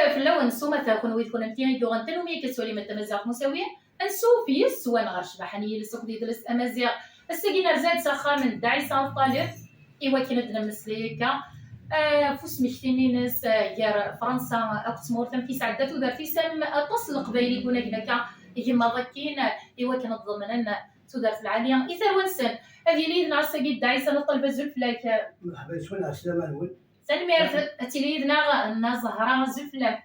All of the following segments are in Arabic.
في اللون نسو مثلا كون ويد كون امتيان دو غنتن ومي كتولي مت مزاق مساوية نسو فيس وان غرش بحني لسوق دي دلس امازيغ الساقينا رزاد ساخا من داعسة الطالب إيوا كي ندنا مسليكا فوس مكتينينس يا فرنسا أكت مورتم كيس عدات ودار في سام أتصل قبيلي كنا هناك يما ضكين إيوا كانت ضمننا تودار في العالية إذا ونسن هذه لي نعرس كي داعسة نطلب زفلاك مرحبا شكون على السلامة نقول سلمي تليدنا زهرة زفلة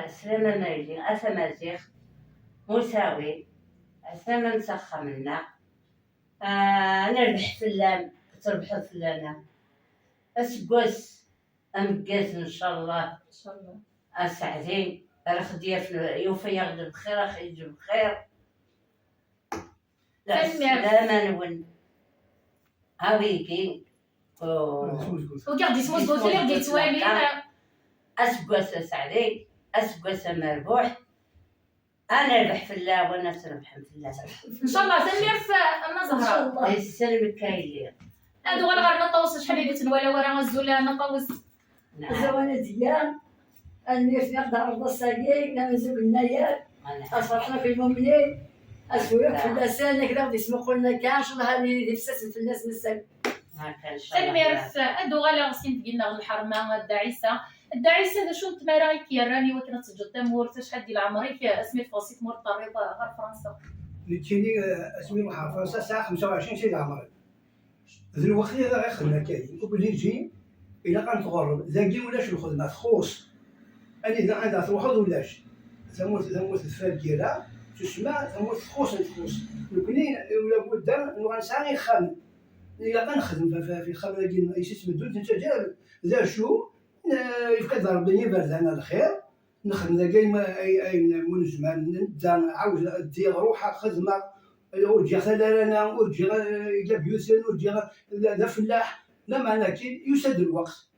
السلامة مريجين أسمازيغ مساوي السلامة نسخة منا نربح فلان تربحوا فلانة أسقوس أمقاز إن شاء الله إن شاء الله أسعدين رخ ديال يوفى يغدر بخير أخي يجي بخير لا السلامة نون هاويكي وكاع ديسمو زوتير دي توالين أسقوس أسعدين أسقوس مربوح أنا ربح في الله وأنا تربح في الله إن شاء الله تنمير في أنا زهرة يسلمك كايلير هادو غير نطوس حبيبة ولا ورا الزولا نطوس الزوانة ديال النير في دار الصاقي نمزو بالنيال أصبحنا في المؤمنين أسويق في اللسان كذا ودي يسمقوا لنا كاش الله اللي يفسس في الناس نسال تنمير في هادو غالا غسين تقلنا الحرمة الداعسة هذا شو تمارا كيراني وكنا تسجل تمور شحال ديال عمري في اسمي فاسيت مرتبطة غير فرنسا نتيني اسمي روحها فرنسا الساعة 25 سنة عمري ذي الوقت اللي غير خدمة كاين وبدي نجي إلا كنتغرب ذاكي ولاش الخدمة تخوص أنا إذا عندها تروح ولاش تموت الفاكيرة تسمى تموت تخوص لكني ولا بدا غنسعى غير خدم إلا كنخدم في الخدمة ديال يسيس مدود نتا ذا شو يفقد ضربني بردان الخير نخدم ذاك أي منجمة نبدا عاود دير روحها خدمة وتجي خلالنا وتجي جاب يوسن وتجي ذا فلاح لا معنى كي يسد الوقت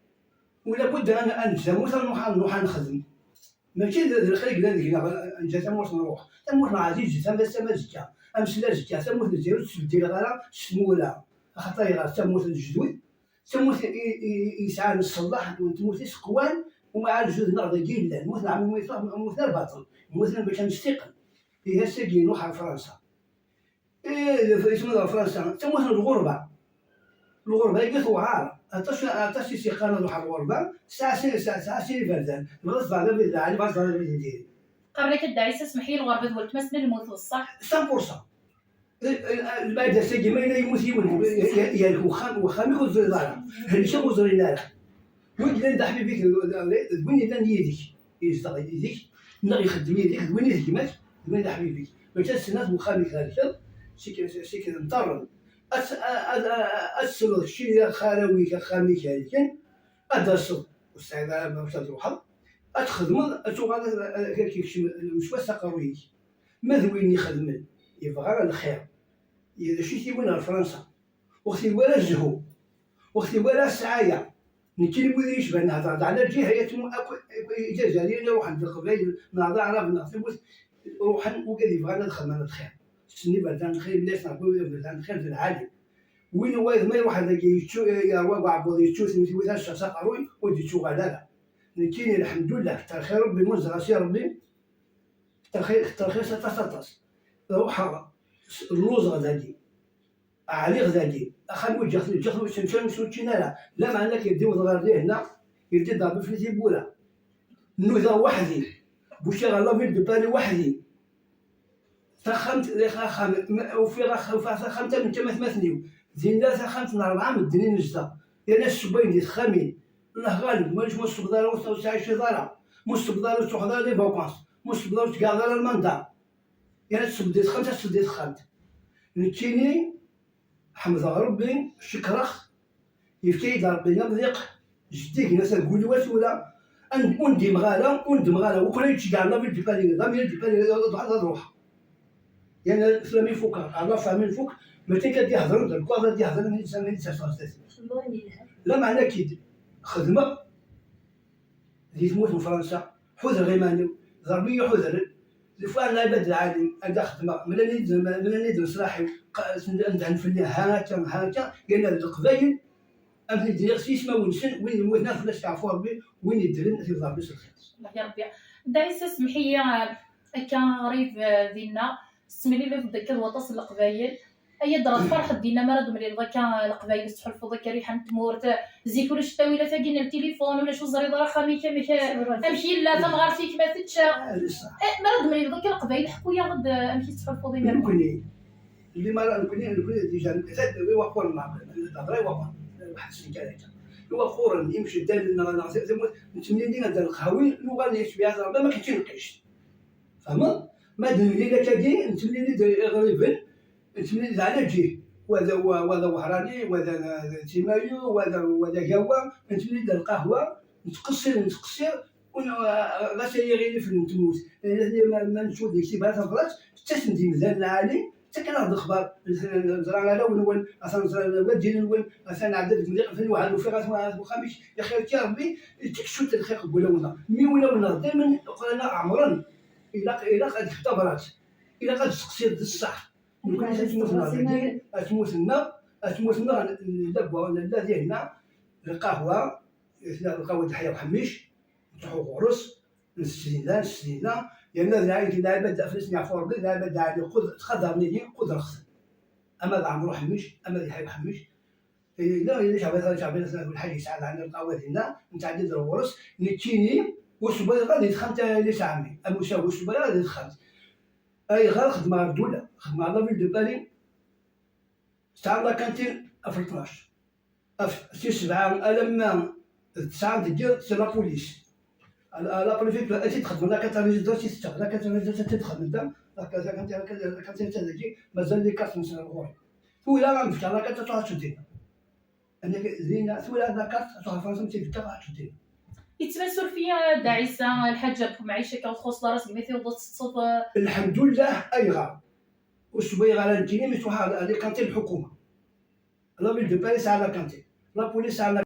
ولا بد أن نتزوج نروح نخدم ماشي الخليق هذيك نجا تموت نروح تموت مع عزيز تمس زكا أمس لا زكا تموت نزيرو تسدي غير سمولا خاطر تموت الجدود تموت يسعى الصلاح وتموت سقوان ومع الجوز نغدا جيلا نموت نعمل موت الباطل موت باش نستيقن فيها ساقي نروح فرنسا اسمها فرنسا تموت الغربة هي ثوار عطاش استيقان نروح الغربة ساعة سير بردان بغض بعدا بالعالي بغض بعدا بالديري قبلك الداعسة اسمحي لي الغربة ولت مسنا الموت والصح 100% بعد ساقي ما يموت يا وخام ياخذ زريدارة هادي شنو زريدارة وين لا حبيبي وين لا يديك يصدق يديك نغي يخدم يديك وين يديك وين لا حبيبي باش السنات مخالف هذا شي نضطر أسلو الشيء خالوي خامي كان أدرس واستعداد باش تروح أتخدم أتوغل كيفاش مش بس قروي ماذا وين يخدم يبغى الخير إذا شتي وين فرنسا وقتي ولا الزهو وقتي ولا السعاية نكين بودي يشبه نهضر على الجهة يتم إجازة لي نروح عند القبائل نهضر على بناطي روح وقال يبغى ندخل من الخير سني بردان خير ليش نقول بردان خير في العالم وين وايد ما يروح هذاك يا واقع بودي يشوف مثل وذا الشخص قروي ودي تشوف على لا نكين الحمد لله كتر خير ربي منزل راسي ربي كتر خير ستتص روح اللوز غادي علي غادي اخا وجه شنو لا معنى كيديو ضرر ليه هنا يدي ضرب في الزبوله نوذا وحدي بوشي غلا في بالي وحدي سخنت وفي سخنت من تمثنيو زين لا سخنت من 4 من الدنيا نجده يا ناس الشبين دي خامين الله غالب ماش مستقدر وسع شي ضرا مستقدر وتحضر لي فاكونس مستقدر تقعد المنطقه يا ناس بديت خمت نتيني حمد ربي شكرخ يفتي ضربنا بضيق جديك ناس القلوات ولا وندم غالا وكل يجي كاع لا بيدي بالي روح يعني الاسلامي فوق الله فاهمين فوق ما تيكاد يهضروا الكوا غادي يهضر من الانسان لا معنى كيد خدمه اللي تموت من فرنسا حذر غيماني ضربيه حذر الفؤاد لا يبدل العالم هذا خدمه من اللي ندير صلاحي ندعم في هاكا قالنا القبايل امثل دير سيس ما ونسن وين الموت ناس ولا تعرفوا ربي وين يدرن في ضرب الخير. الله يا ربي. دعيسة سمحي كان غريب ديالنا سميلي لي ضدك الوطاس القبايل اي درا فرح دينا مرض ملي ضكا القبايل تحلفوا ضكا ريحه تمورت زيك ولا شتاوي لا تاقين التليفون ولا شو زريضه راه خامي امشي لا تمغارتيك ما تتشا مرض ملي ضكا القبايل حكوا يا غد امشي تحلفوا ضيما نكوني اللي ما نكوني ديجا زاد وقور مع الهضره وقور واحد السنه ثلاثه هو خورا يمشي دار لنا نتمنى لينا دار القهوي لغه اللي يشبيها ما كنتش نلقيش فهمت ما دنيا لا كاين نتمنى لي غريبا نتمنى لي على جيه وهذا وهراني وهذا تيمايو وهذا قهوه نتمنى لي القهوه نتقصر غاسي غير في التموت ما نشوف ديك الشيء بها تفرات حتى ندي مزال عالي حتى كناخذ الاخبار نزرع على ونون اصلا نزرع الواد ديال نون اصلا عدد مليق في واحد وفي خميس يا خير ربي تكشف الخير ولا مي ولا دائما قلنا عمرا الى قد اختبرت الى قد تقصير الصح ممكن تموت لنا الدبه لا ديالنا القهوه الحياه وحميش نروحو غرس نستنى لان لا بدا فلسني عفوا ربي لا بدا علي تخدرني لي خذ رخص اما ذا عمرو حميش اما ذي حي حميش لا شعبي الحاج يسعد عندنا القهوه ديالنا نتعدد الغرس نتشيني والصبايا غادي تخمت ليس عمي ابو شاو والصبايا غادي تخمت اي غير خدمه الدوله خدمه على فيل دو بالي تاع لا كانتين في 12 في 7 لما 9 ديال سي لا بوليس لا بريفيت انت تخدم لا كاتاليزاتور تشتغل لا كاتاليزاتور تدخل انت لا كانتين تاعك مازال لي كارت نسال الغوري ولا غنمشي لا كاتاليزاتور تشدينا انك زينه ولا لا كارت تروح فرنسا تبقى تشدينا يتمسوا فيا داعسه الحاجه معيشه كتخص راسك مثل وضع تصوب الحمد لله اي غار والصبيغه على الجنيه مش واحد هذه كانتين الحكومه لا فيل دو باريس على كانتين لا بوليس على